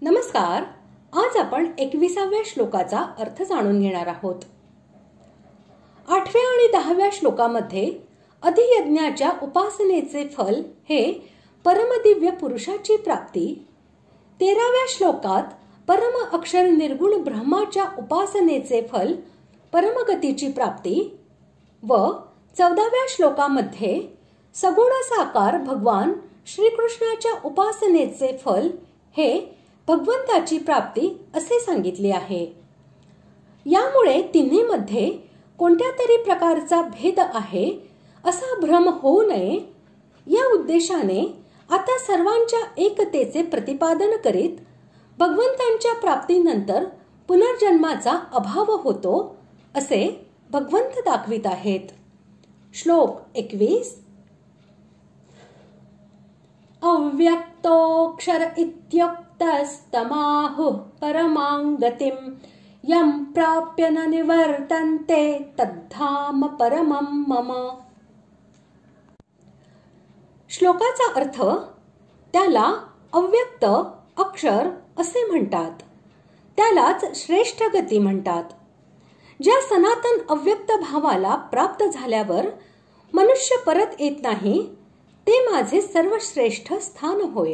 नमस्कार. आज आपण 21व्या श्लोकाचा अर्थ जाणून घेणार आहोत. 8व्या आणि 10व्या श्लोकामध्ये अधियज्ञाच्या उपासनेचे फल हे परमदिव्य पुरुषाची प्राप्ती, 13व्या श्लोकात परम अक्षर निर्गुण ब्रह्माच्या उपासनेचे फल परमगतीची प्राप्ती व 14व्या श्लोकामध्ये सगुण साकार भगवान श्रीकृष्णाच्या उपासनेचे फल हे भगवंताची प्राप्ती असे सांगितले आहे. यामुळे तिन्हीमध्ये कोणत्या तरी प्रकारचा भेद आहे असा भ्रम होऊ नये या उद्देशाने आता सर्वांच्या एकतेचे प्रतिपादन करीत भगवंतांच्या प्राप्तीनंतर पुनर्जन्माचा अभाव होतो असे भगवंत दाखवित आहेत. श्लोक 21. अव्यक्तोऽक्षर इत्युक्तस्तमाहुः परमां गतिं यं प्राप्य न निवर्तन्ते तद्धाम परमं मम. श्लोकाचा अर्थ, त्याला अव्यक्त अक्षर असे म्हणतात, त्यालाच श्रेष्ठ गती म्हणतात. ज्या सनातन अव्यक्त भावाला प्राप्त झाल्यावर मनुष्य परत येत नाही ते माझे सर्वश्रेष्ठ स्थान होय.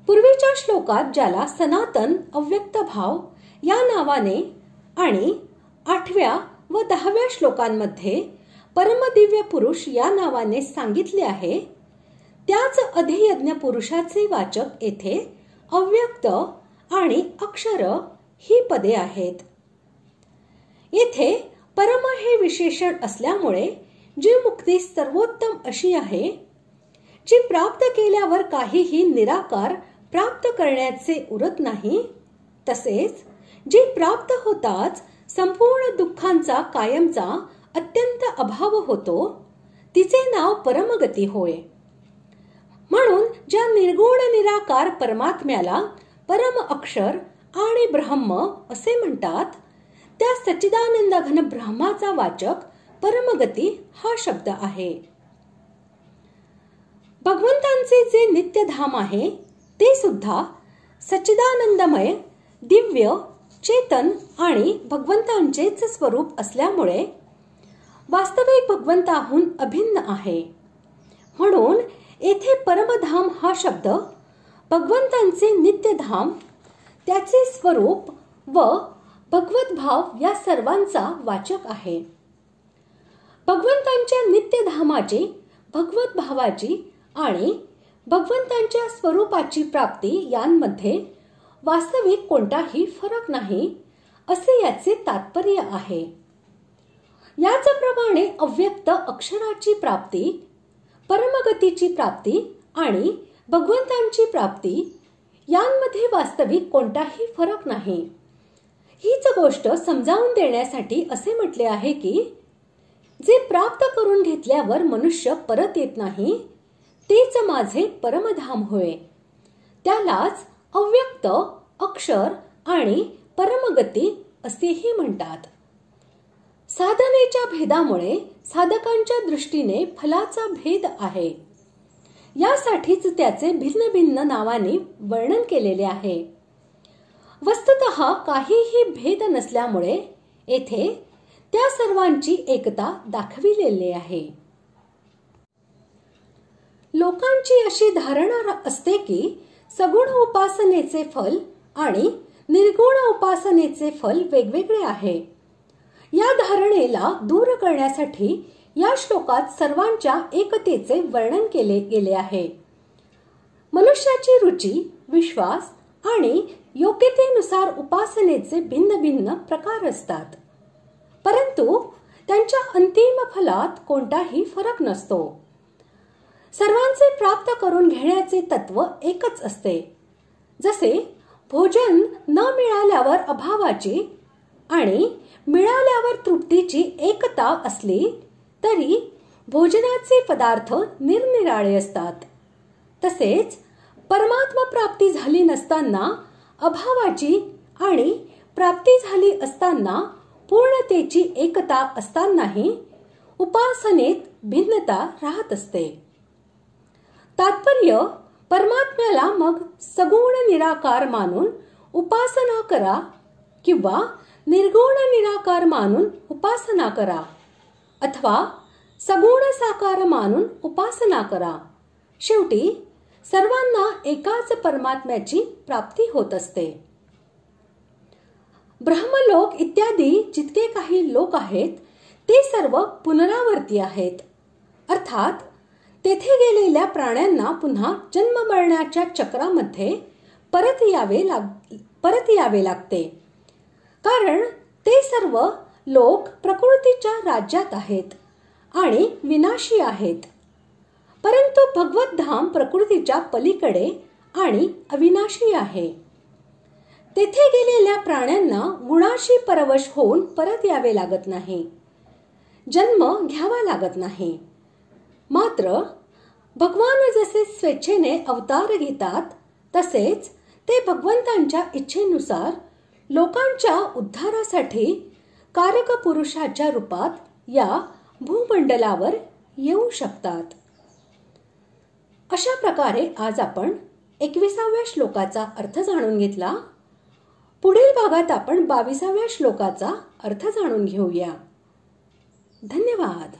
पूर्वीच्या श्लोकात ज्याला सनातन अव्यक्त भाव या नावाने आणि 8व्या व 10व्या श्लोकांमध्ये परमदिव्य पुरुष या नावाने सांगितले आहे, त्याच अधियज्ञ पुरुषाचे वाचक येथे अव्यक्त आणि अक्षर ही पदे आहेत. येथे परम हे विशेषण असल्यामुळे जी मुक्ती सर्वोत्तम अशी आहे, जी प्राप्त केल्यावर काहीही निराकार प्राप्त करण्याचे उरत नाही, तसेच जी प्राप्त होताच संपूर्ण दुःखांचा कायमचा अत्यंत अभाव होतो, तिचे नाव परमगती होय. म्हणून ज्या निर्गुण निराकार परमात्म्याला परम अक्षर आणि ब्रह्म असे म्हणतात, त्या सच्चिदानंद घन ब्रह्माचा वाचक परमगती हा शब्द आहे. भगवंतांचे जे नित्य धाम आहे ते सुद्धा सच्चिदानंदमय, दिव्य, चेतन आणि भगवंतांचेच स्वरूप असल्यामुळे वास्तविक भगवंताहून अभिन्न आहे. म्हणून येथे परमधाम हा शब्द भगवंतांचे नित्यधाम, त्याचे स्वरूप व भगवत भाव या सर्वांचा वाचक आहे. भगवंतांच्या नित्यधामाची, भगवत भावाची आणि भगवंतांच्या स्वरूपाची प्राप्ती यांमध्ये वास्तविक कोणताही फरक नाही असे याचे तात्पर्य आहे. याचप्रमाणे अव्यक्त अक्षराची प्राप्ती, परमगतीची प्राप्ती आणि भगवंतांची प्राप्ती यांमध्ये वास्तविक कोणताही फरक नाही. हीच गोष्ट समजावून देण्यासाठी असे म्हटले आहे की जे प्राप्त करून घेतल्यावर मनुष्य परत येत नाही तेच माझे परमधाम होय. त्यालाच अव्यक्त अक्षर आणि परमगती असेही म्हणतात. साधनेच्या भेदामुळे साधकांच्या दृष्टीने फलाचा भेद आहे. यासाठीच त्याचे भिन्न भिन्न नावाने वर्णन केलेले आहे. वस्तुतः काहीही भेद नसल्यामुळे येथे त्या सर्वांची एकता दाखविलेली आहे. लोकांची अशी धारणा असते की सगुण उपासनेचे फल आणि निर्गुण उपासनेचे फल वेगवेगळे आहे. या धारणेला दूर करण्यासाठी या श्लोकात सर्वांच्या एकतेचे वर्णन केले गेले आहे. मनुष्याची रुची, विश्वास आणि योग्यतेनुसार उपासनेचे भिन्न भिन्न प्रकार असतात, परंतु त्यांच्या अंतिम फलात कोणताही फरक नसतो. सर्वांचे प्राप्त करून घेण्याचे तत्व एकच असते. जसे भोजन न मिळाल्यावर अभावाची आणि मिळाल्यावर तृप्तीची एकता असली तरी भोजनाचे पदार्थ निरनिराळे असतात, तसेच परमात्मा प्राप्ती झाली नसताना अभावाची आणि प्राप्ती झाली असताना पूर्णतेची एकता असतानाही उपासनेत भिन्नता राहत असते. तात्पर्य, परमात्म्याला मग सगुण निराकार मानून उपासना करा किंवा निर्गुण निराकार मानून उपासना करा अथवा सगुण साकार मानून उपासना करा, शेवटी सर्वांना एकाच परमात्म्याची प्राप्ती होत असते. ब्रह्मलोक इत्यादी जितके काही लोक आहेत ते सर्व पुनरावर्ती आहेत. अर्थात तेथे गेलेल्या प्राण्यांना पुन्हा जन्म मरणाच्या चक्रामध्ये परत यावे लागते. कारण ते सर्व लोक प्रकृतीच्या राज्यात आहेत आणि विनाशी आहेत. परंतु भगवत धाम प्रकृतीच्या पलीकडे आणि अविनाशी आहे. तेथे गेलेल्या प्राण्यांना गुणाशी परवश होऊन परत यावे लागत नाही, जन्म घ्यावा लागत नाही. मात्र भगवान जसे स्वेच्छेने अवतार घेतात तसेच ते भगवंतांच्या इच्छेनुसार लोकांच्या उद्धारासाठी कारक पुरुषाच्या रूपात या भूमंडलावर येऊ शकतात. अशा प्रकारे आज आपण 21व्या श्लोकाचा अर्थ जाणून घेतला. पुढील भागात आपण 22व्या श्लोकाचा अर्थ जाणून घेऊया. धन्यवाद.